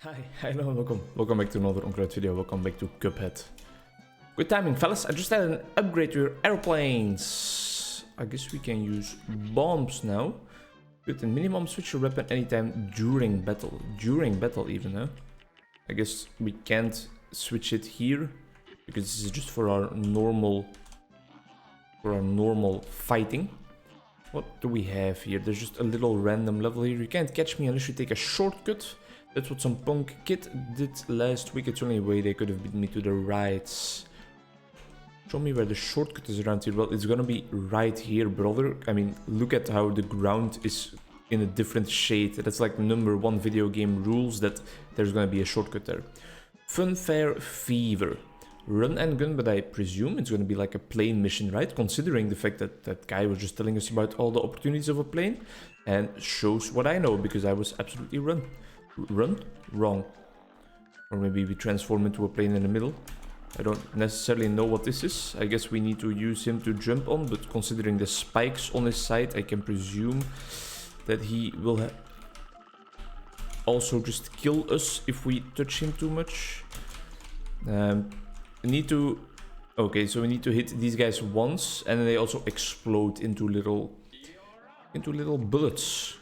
Hi, hello, welcome back to another Onkruid video, welcome back to Cuphead. Good timing, fellas. I just had an upgrade to your airplanes. I guess we can use bombs now. Good, and minimum switch your weapon anytime during battle. During battle even, huh? I guess we can't switch it here, because this is just for our normal fighting. What do we have here? There's just a little random level here. You can't catch me unless you take a shortcut. That's what some punk kid did last week. It's the only way they could have beaten me to the right. Show me where the shortcut is around here. Well, it's gonna be right here, brother. I mean, look at how the ground is in a different shade. That's like #1 video game rules, that there's gonna be a shortcut there. Funfair Fever. Run and gun, but I presume it's gonna be like a plane mission, right? Considering the fact that that guy was just telling us about all the opportunities of a plane. And shows what I know, because I was absolutely wrong. Or maybe we transform into a plane in the middle. I don't necessarily know what this is. I guess we need to use him to jump on, but considering the spikes on his side, I can presume that he will also just kill us if we touch him too much. Okay, so we need to hit these guys once, and then they also explode into little bullets.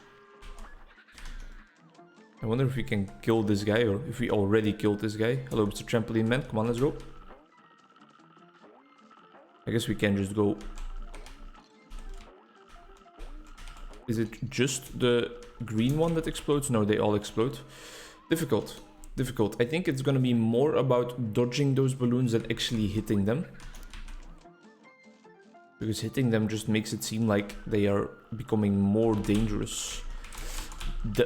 I wonder if we can kill this guy, or if we already killed this guy. Hello, Mr. Trampoline Man. Come on, let's go. I guess we can just go. Is it just the green one that explodes? No, they all explode. Difficult. I think it's gonna be more about dodging those balloons than actually hitting them. Because hitting them just makes it seem like they are becoming more dangerous.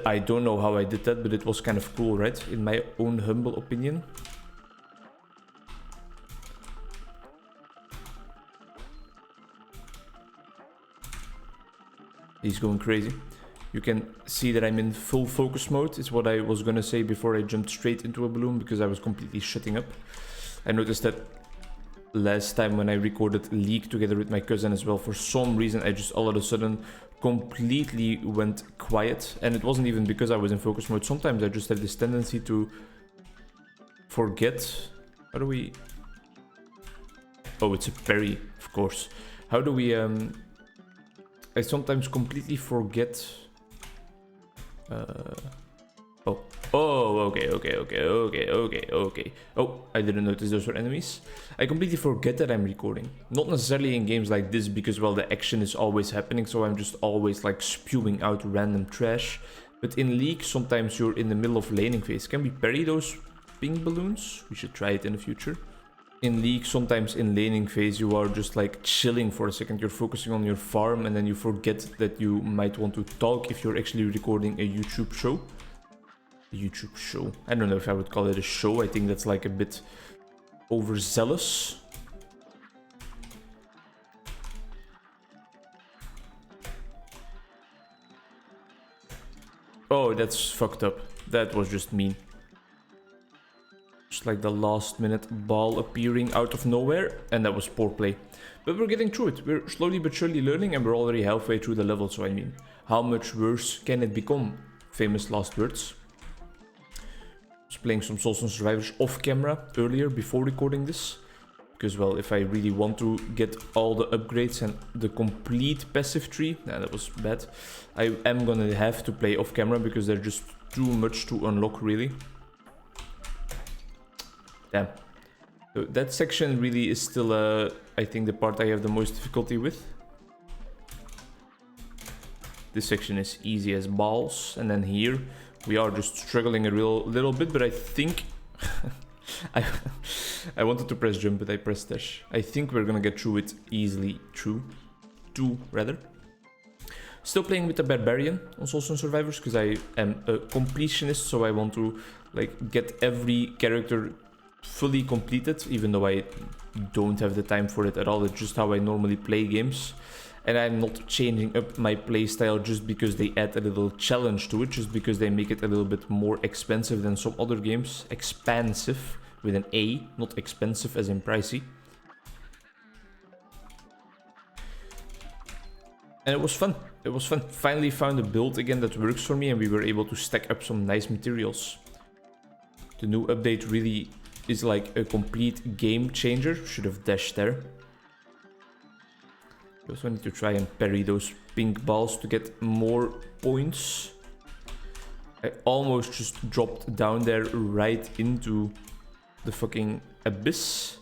I don't know how I did that, but it was kind of cool, right? In my own humble opinion. He's going crazy. You can see that I'm in full focus mode. It's what I was gonna say before I jumped straight into a balloon, because I was completely shutting up. I noticed that last time when I recorded League together with my cousin as well, for some reason I just all of a sudden completely went quiet, and it wasn't even because I was in focus mode. Sometimes I just have this tendency to forget. How do we... Oh, it's a parry, of course. How do we... I sometimes completely forget... okay. Oh, I didn't notice those were enemies. I completely forget that I'm recording. Not necessarily in games like this, because, well, the action is always happening, so I'm just always, like, spewing out random trash. But in League, sometimes you're in the middle of laning phase. Can we parry those pink balloons? We should try it in the future. In League, sometimes in laning phase, you are just, like, chilling for a second. You're focusing on your farm, and then you forget that you might want to talk if you're actually recording a YouTube show. I don't know if I would call it a show. I think that's like a bit overzealous. Oh, that's fucked up. That was just mean. Just like the last minute ball appearing out of nowhere, and that was poor play. But we're getting through it. We're slowly but surely learning, and we're already halfway through the level, so I mean, how much worse can it become? Famous last words. I was playing some Souls and Survivors off camera earlier before recording this, because, well, if I really want to get all the upgrades and the complete passive tree, that was bad. I am gonna have to play off camera because there's just too much to unlock, really. Damn. So that section really is still, I think, the part I have the most difficulty with. This section is easy as balls, and then here we are just struggling a little bit, but I think... I wanted to press jump, but I pressed dash. I think we're gonna get through it easily. Rather. Still playing with the Barbarian on Souls and Survivors, because I am a completionist, so I want to, like, get every character fully completed, even though I don't have the time for it at all. It's just how I normally play games. And I'm not changing up my playstyle just because they add a little challenge to it, just because they make it a little bit more expensive than some other games. Expansive, with an A, not expensive as in pricey. And it was fun. Finally found a build again that works for me, and we were able to stack up some nice materials. The new update really is like a complete game changer. Should have dashed there. I also need to try and parry those pink balls to get more points. I almost just dropped down there right into the fucking abyss.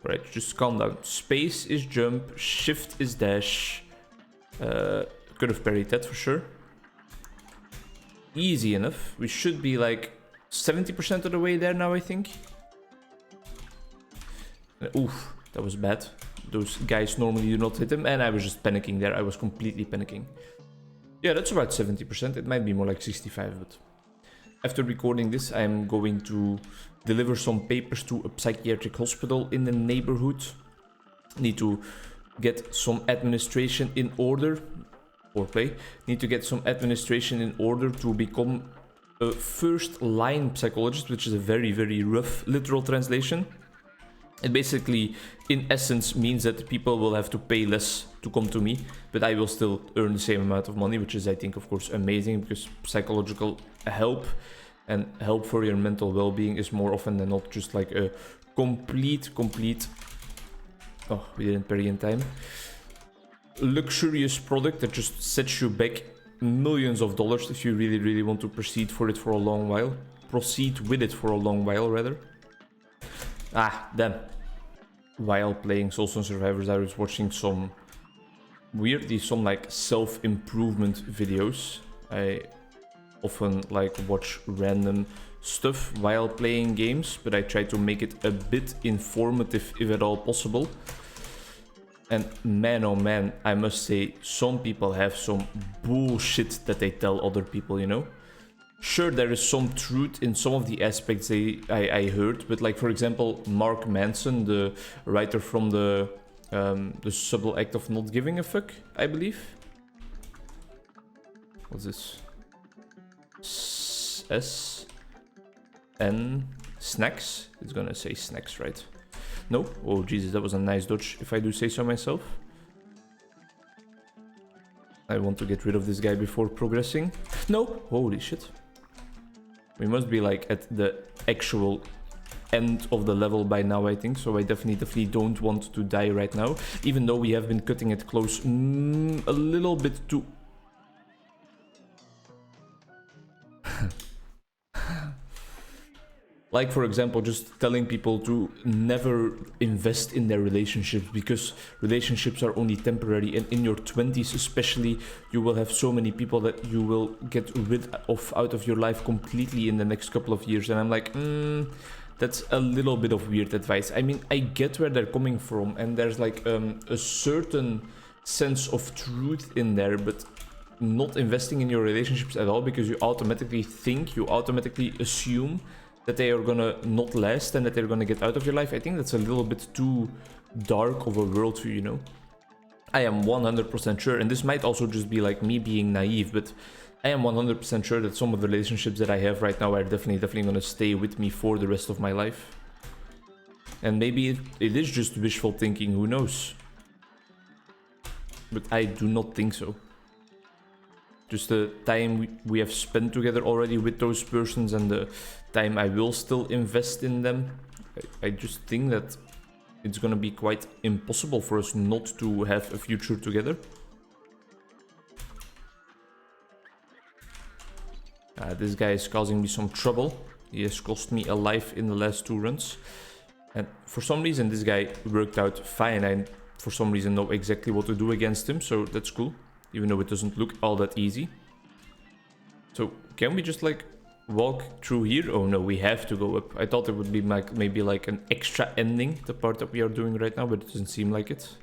Alright, just calm down. Space is jump, shift is dash. Could have parried that for sure. Easy enough. We should be like 70% of the way there now, I think. Oof, that was bad. Those guys normally do not hit him, and I was just panicking there. I was completely panicking. Yeah, that's about 70%. It might be more like 65, but after recording this, I'm going to deliver some papers to a psychiatric hospital in the neighborhood. Need to get some administration in order. Foreplay. Need to get some administration in order to become a first-line psychologist, which is a very, very rough literal translation. It basically, in essence, means that people will have to pay less to come to me, but I will still earn the same amount of money, which is, I think, of course, amazing, because psychological help and help for your mental well-being is more often than not just like a complete... Oh, we didn't parry in time. Luxurious product that just sets you back millions of dollars if you really, really want to proceed for it for a long while. Proceed with it for a long while, rather. Ah, damn. While playing Souls and Survivors, I was watching some like self-improvement videos. I often like watch random stuff while playing games, but I try to make it a bit informative if at all possible. And man, oh man, I must say, some people have some bullshit that they tell other people, you know? Sure, there is some truth in some of the aspects I heard, but like, for example, Mark Manson, the writer from the subtle act of not giving a fuck, I believe. What's this? S-N... Snacks? It's gonna say snacks, right? No? Oh, Jesus, that was a nice dodge, if I do say so myself. I want to get rid of this guy before progressing. No! Holy shit. We must be like at the actual end of the level by now, I think. So I definitely don't want to die right now. Even though we have been cutting it close a little bit too... Like, for example, just telling people to never invest in their relationships, because relationships are only temporary, and in your 20s especially, you will have so many people that you will get rid of out of your life completely in the next couple of years. And I'm like, that's a little bit of weird advice. I mean, I get where they're coming from, and there's like a certain sense of truth in there, but not investing in your relationships at all because you automatically assume that they are gonna not last and that they're gonna get out of your life. I think that's a little bit too dark of a worldview, you know? I am 100% sure, and this might also just be like me being naive, but I am 100% sure that some of the relationships that I have right now are definitely gonna stay with me for the rest of my life. And maybe it is just wishful thinking, who knows? But I do not think so. Just the time we have spent together already with those persons and the time I will still invest in them, I just think that it's gonna be quite impossible for us not to have a future together. This guy is causing me some trouble. He has cost me a life in the last 2 runs. And for some reason this guy worked out fine. I for some reason know exactly what to do against him, so that's cool. Even though it doesn't look all that easy. So, can we just like walk through here? Oh no, we have to go up. I thought it would be like maybe like an extra ending, the part that we are doing right now, but it doesn't seem like it.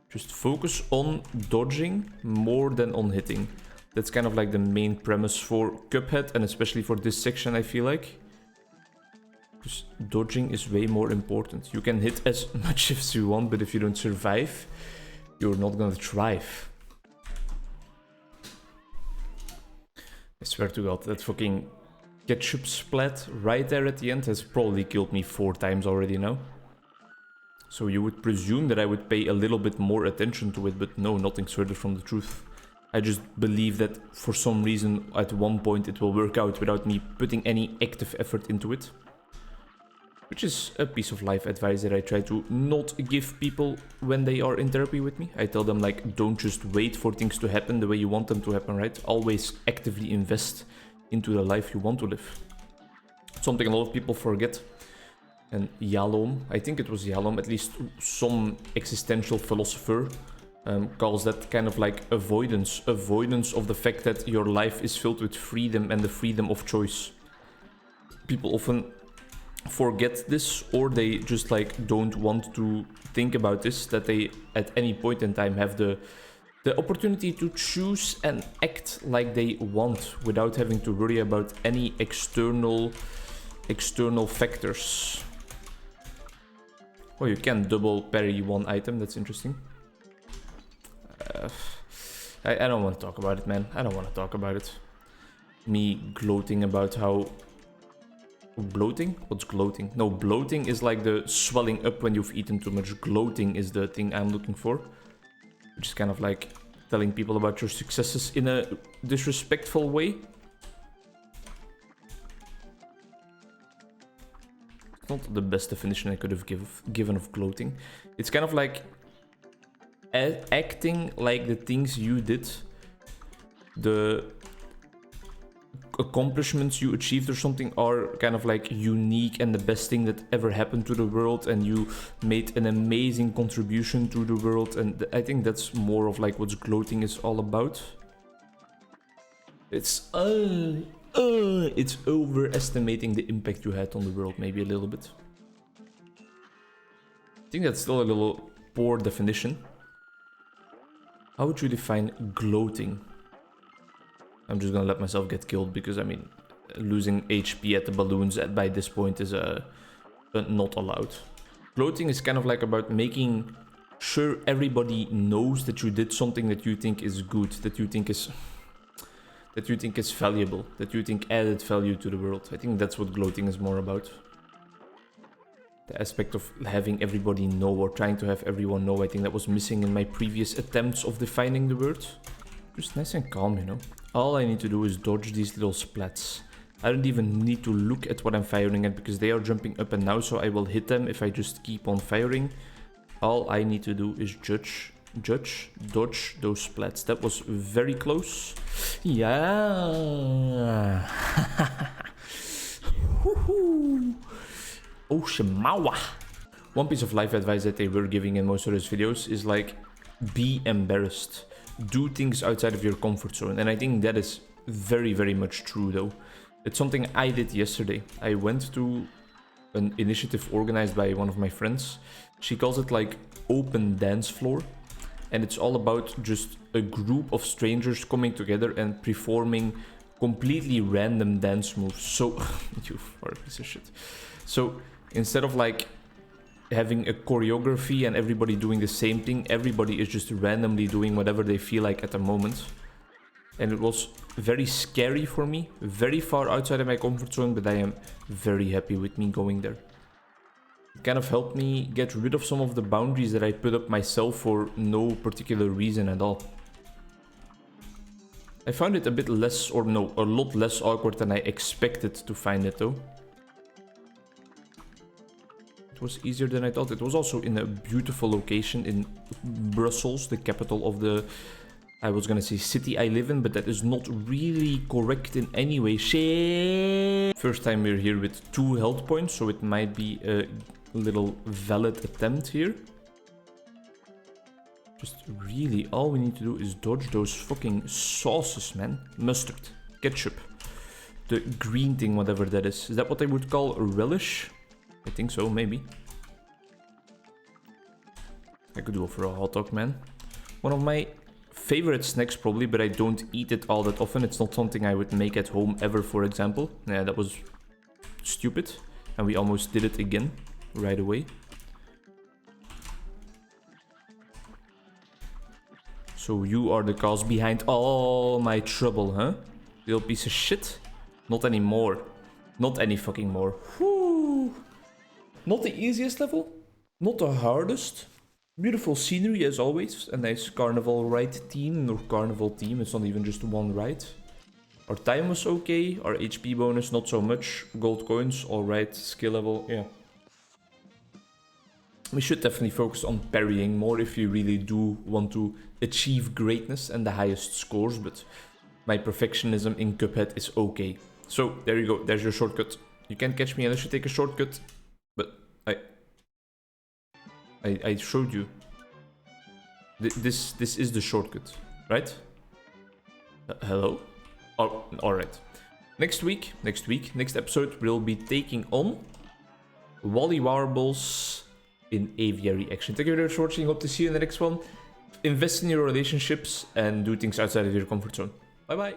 Just focus on dodging more than on hitting. That's kind of like the main premise for Cuphead, and especially for this section, I feel like. Because dodging is way more important. You can hit as much as you want, but if you don't survive, you're not gonna thrive. I swear to God, that fucking ketchup splat right there at the end has probably killed me 4 times already now. So you would presume that I would pay a little bit more attention to it, but no, nothing's further from the truth. I just believe that for some reason at one point it will work out without me putting any active effort into it. Which is a piece of life advice that I try to not give people when they are in therapy with me. I tell them, like, don't just wait for things to happen the way you want them to happen, right? Always actively invest into the life you want to live. Something a lot of people forget. And Yalom, I think it was Yalom, at least some existential philosopher, calls that kind of like avoidance of the fact that your life is filled with freedom and the freedom of choice. People often forget this, or they just like don't want to think about this, that they at any point in time have the opportunity to choose and act like they want without having to worry about any external factors. Oh, you can double parry one item, that's interesting. I don't want to talk about it, man. I don't want to talk about it. Me gloating about how... Bloating? What's gloating? No, bloating is like the swelling up when you've eaten too much. Gloating is the thing I'm looking for. Which is kind of like telling people about your successes in a disrespectful way. It's not the best definition I could have given of gloating. It's kind of like acting like the things you did, the accomplishments you achieved or something, are kind of like unique and the best thing that ever happened to the world, and you made an amazing contribution to the world. And I think that's more of like what gloating is all about. It's overestimating the impact you had on the world, maybe a little bit. I think that's still a little poor definition. How would you define gloating? I'm just gonna let myself get killed because, I mean, losing HP at the balloons by this point is not allowed. Gloating is kind of like about making sure everybody knows that you did something that you think is good, that you think is valuable, that you think added value to the world. I think that's what gloating is more about. The aspect of having everybody know, or trying to have everyone know, I think that was missing in my previous attempts of defining the word. Just nice and calm, you know. All I need to do is dodge these little splats. I don't even need to look at what I'm firing at because they are jumping up and now, so I will hit them if I just keep on firing. All I need to do is dodge those splats. That was very close. Yeah. Oh, Shemawa. One piece of life advice that they were giving in most of those videos is like, be embarrassed. Do things outside of your comfort zone. And I think that is very, very much true though. It's something I did yesterday. I went to an initiative organized by one of my friends. She calls it like open dance floor. And it's all about just a group of strangers coming together and performing completely random dance moves. So, you are a piece of shit. So, instead of like having a choreography and everybody doing the same thing, everybody is just randomly doing whatever they feel like at the moment. And it was very scary for me, very far outside of my comfort zone, but I am very happy with me going there. It kind of helped me get rid of some of the boundaries that I put up myself for no particular reason at all. I found it a bit less, or no, a lot less awkward than I expected to find it though. It was easier than I thought. It was also in a beautiful location in Brussels, the capital of the, I was gonna say city I live in, but that is not really correct in any way. Shit. First time we're here with 2 health points, so it might be a little valid attempt here. Just really, all we need to do is dodge those fucking sauces, man. Mustard, ketchup, the green thing, whatever that is. Is that what they would call a relish? I think so, maybe. I could go for a hot dog, man. One of my favorite snacks probably, but I don't eat it all that often. It's not something I would make at home ever, for example. Yeah, that was stupid. And we almost did it again, right away. So you are the cause behind all my trouble, huh? Little piece of shit. Not anymore. Not any fucking more. Whew. Not the easiest level. Not the hardest. Beautiful scenery as always. A nice carnival ride team, or carnival team. It's not even just one ride. Our time was okay. Our HP bonus not so much. Gold coins, alright. Skill level, yeah. We should definitely focus on parrying more if you really do want to achieve greatness and the highest scores, but my perfectionism in Cuphead is okay. So, there you go, there's your shortcut. You can't catch me unless you take a shortcut, but I showed you. This is the shortcut, right? Hello? Oh, alright. Next episode, we'll be taking on Wally Warbles in aviary action. Thank you very much for watching. Hope to see you in the next one. Invest in your relationships and do things outside of your comfort zone. Bye bye.